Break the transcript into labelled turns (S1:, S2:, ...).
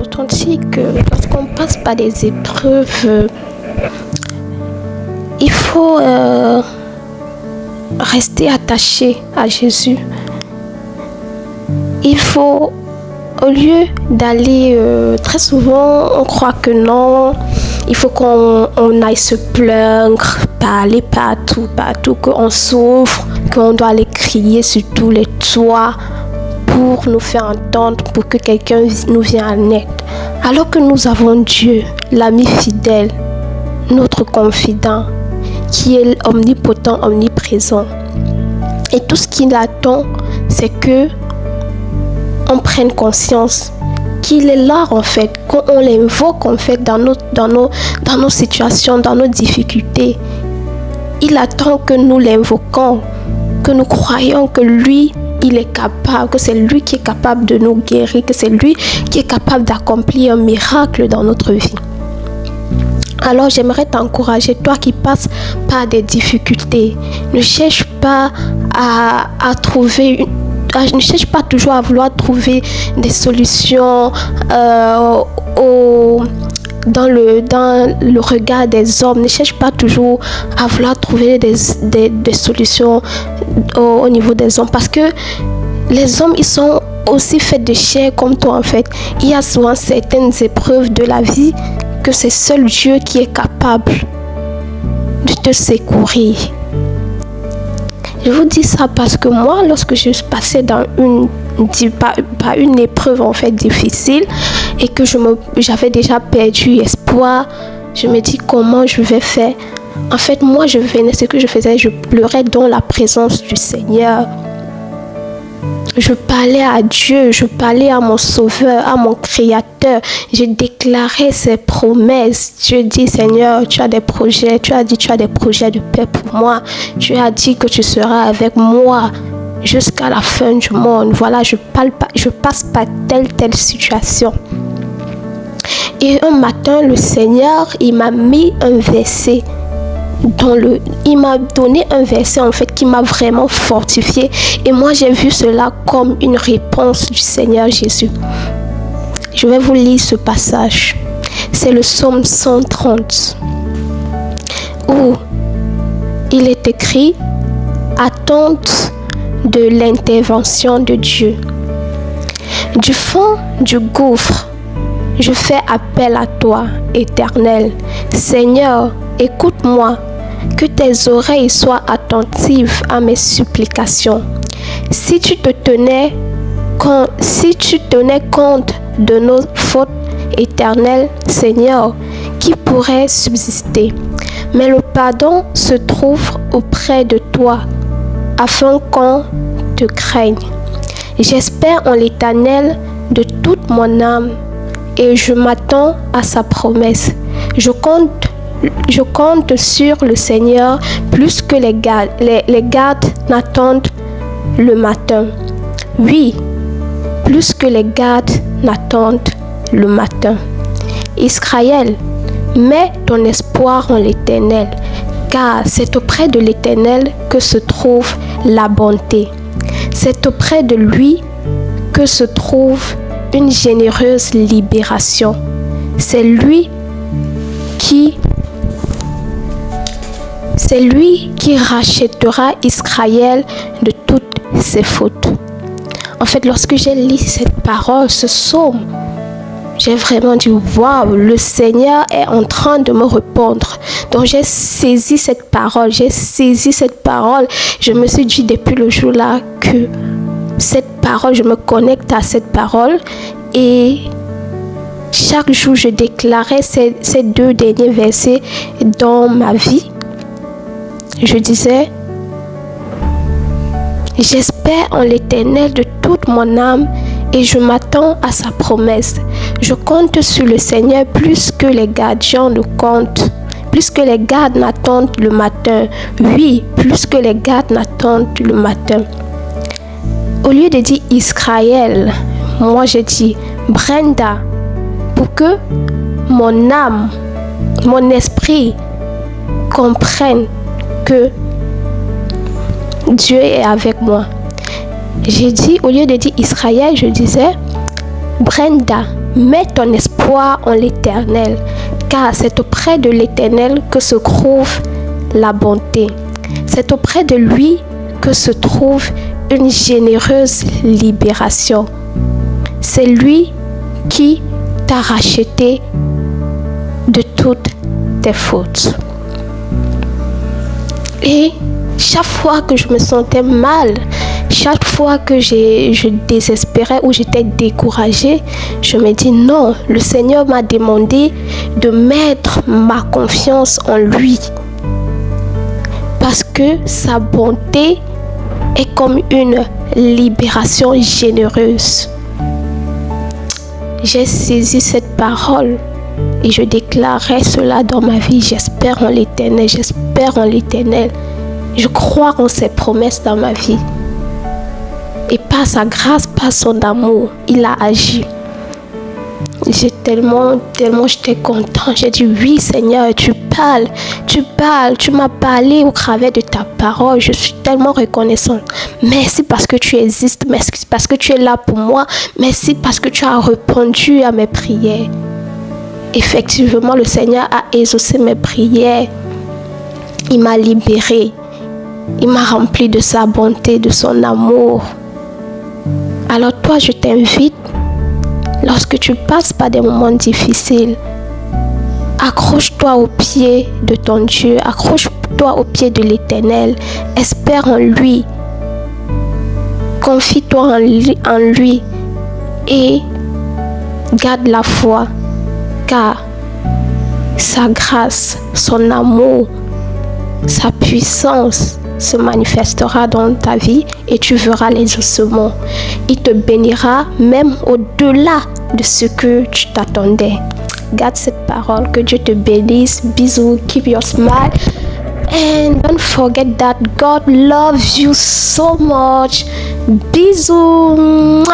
S1: authentiques, lorsqu'on passe par des épreuves, il faut rester attaché à Jésus. Il faut, au lieu d'aller, très souvent, on croit que non, il faut qu'on aille se plaindre, parler partout, qu'on souffre, qu'on doit aller crier sur tous les toits pour nous faire entendre, pour que quelqu'un nous vienne en aide. Alors que nous avons Dieu, l'ami fidèle, notre confident, qui est omnipotent, omniprésent. Et tout ce qu'il attend, c'est que on prenne conscience qu'il est là en fait, qu'on l'invoque en fait dans nos situations, dans nos difficultés. Il attend que nous l'invoquons, que nous croyons que lui, il est capable, que c'est lui qui est capable de nous guérir, que c'est lui qui est capable d'accomplir un miracle dans notre vie. Alors j'aimerais t'encourager, toi qui passes par des difficultés, ne cherche pas ne cherche pas toujours à vouloir trouver des solutions dans le regard des hommes. Ne cherche pas toujours à vouloir trouver des solutions au niveau des hommes, parce que les hommes, ils sont aussi faits de chair comme toi en fait. Il y a souvent certaines épreuves de la vie que c'est seul Dieu qui est capable de te secourir. Je vous dis ça parce que moi, lorsque je suis passée dans une épreuve en fait difficile et que j'avais déjà perdu espoir, je me dis comment je vais faire. En fait, moi, ce que je faisais, je pleurais dans la présence du Seigneur. Je parlais à Dieu, je parlais à mon Sauveur, à mon Créateur. Je déclarais ses promesses. Je dis, Seigneur, tu as des projets. Tu as dit, tu as des projets de paix pour moi. Tu as dit que tu seras avec moi jusqu'à la fin du monde. Voilà, je passe par telle situation. Et un matin, le Seigneur, il m'a mis un verset. Il m'a donné un verset en fait qui m'a vraiment fortifié, et moi j'ai vu cela comme une réponse du Seigneur Jésus. Je vais vous lire ce passage. C'est le psaume 130 où il est écrit: attente de l'intervention de Dieu. Du fond du gouffre, je fais appel à toi, Éternel. Seigneur, écoute-moi. Que tes oreilles soient attentives à mes supplications. Si tu tenais compte de nos fautes, Éternel, Seigneur, qui pourrait subsister? Mais le pardon se trouve auprès de toi, afin qu'on te craigne. J'espère en l'Éternel de toute mon âme, et je m'attends à sa promesse. Je compte sur le Seigneur plus que les gardes n'attendent le matin. Oui, plus que les gardes n'attendent le matin. Israël, mets ton espoir en l'Éternel, car c'est auprès de l'Éternel que se trouve la bonté. C'est auprès de lui que se trouve une généreuse libération. C'est lui qui rachètera Israël de toutes ses fautes. En fait, lorsque j'ai lu cette parole, ce psaume, j'ai vraiment dit, waouh, le Seigneur est en train de me répondre. Donc j'ai saisi cette parole. Je me suis dit depuis le jour-là que cette parole, je me connecte à cette parole, et chaque jour, je déclarais ces 2 derniers versets dans ma vie. Je disais, j'espère en l'Éternel de toute mon âme, et je m'attends à sa promesse. Je compte sur le Seigneur plus que les gardiens ne comptent, plus que les gardes n'attendent le matin. Oui, plus que les gardes n'attendent le matin. Au lieu de dire Israël, moi je dis Brenda, pour que mon âme, mon esprit comprenne que Dieu est avec moi. J'ai dit, au lieu de dire Israël, je disais Brenda, Mets ton espoir en l'Éternel, car c'est auprès de l'Éternel que se trouve la bonté. C'est auprès de lui que se trouve une généreuse libération. C'est lui qui t'a racheté de toutes tes fautes. Et chaque fois que je me sentais mal, chaque fois que je désespérais ou j'étais découragée, je me dis non, le Seigneur m'a demandé de mettre ma confiance en lui. Parce que sa bonté est comme une libération généreuse. J'ai saisi cette parole et je déclarais cela dans ma vie. J'espère en l'Éternel, j'espère en l'Éternel. Je crois en ses promesses dans ma vie. Et par sa grâce, par son amour, il a agi. J'ai tellement j'étais content. J'ai dit oui Seigneur, tu parles, tu m'as parlé au travers de ta parole. Je suis tellement reconnaissante. Merci parce que tu existes, merci parce que tu es là pour moi. Merci parce que tu as répondu à mes prières. Effectivement, le Seigneur a exaucé mes prières. Il m'a libérée. Il m'a rempli de sa bonté, de son amour. Alors toi, je t'invite, lorsque tu passes par des moments difficiles, accroche-toi au pied de ton Dieu, accroche-toi au pied de l'Éternel, espère en lui, confie-toi en lui et garde la foi, car sa grâce, son amour, sa puissance se manifestera dans ta vie et tu verras les exaucements. Il te bénira même au-delà de ce que tu t'attendais. Garde cette parole, que Dieu te bénisse. Bisous, keep your smile. And don't forget that God loves you so much. Bisous.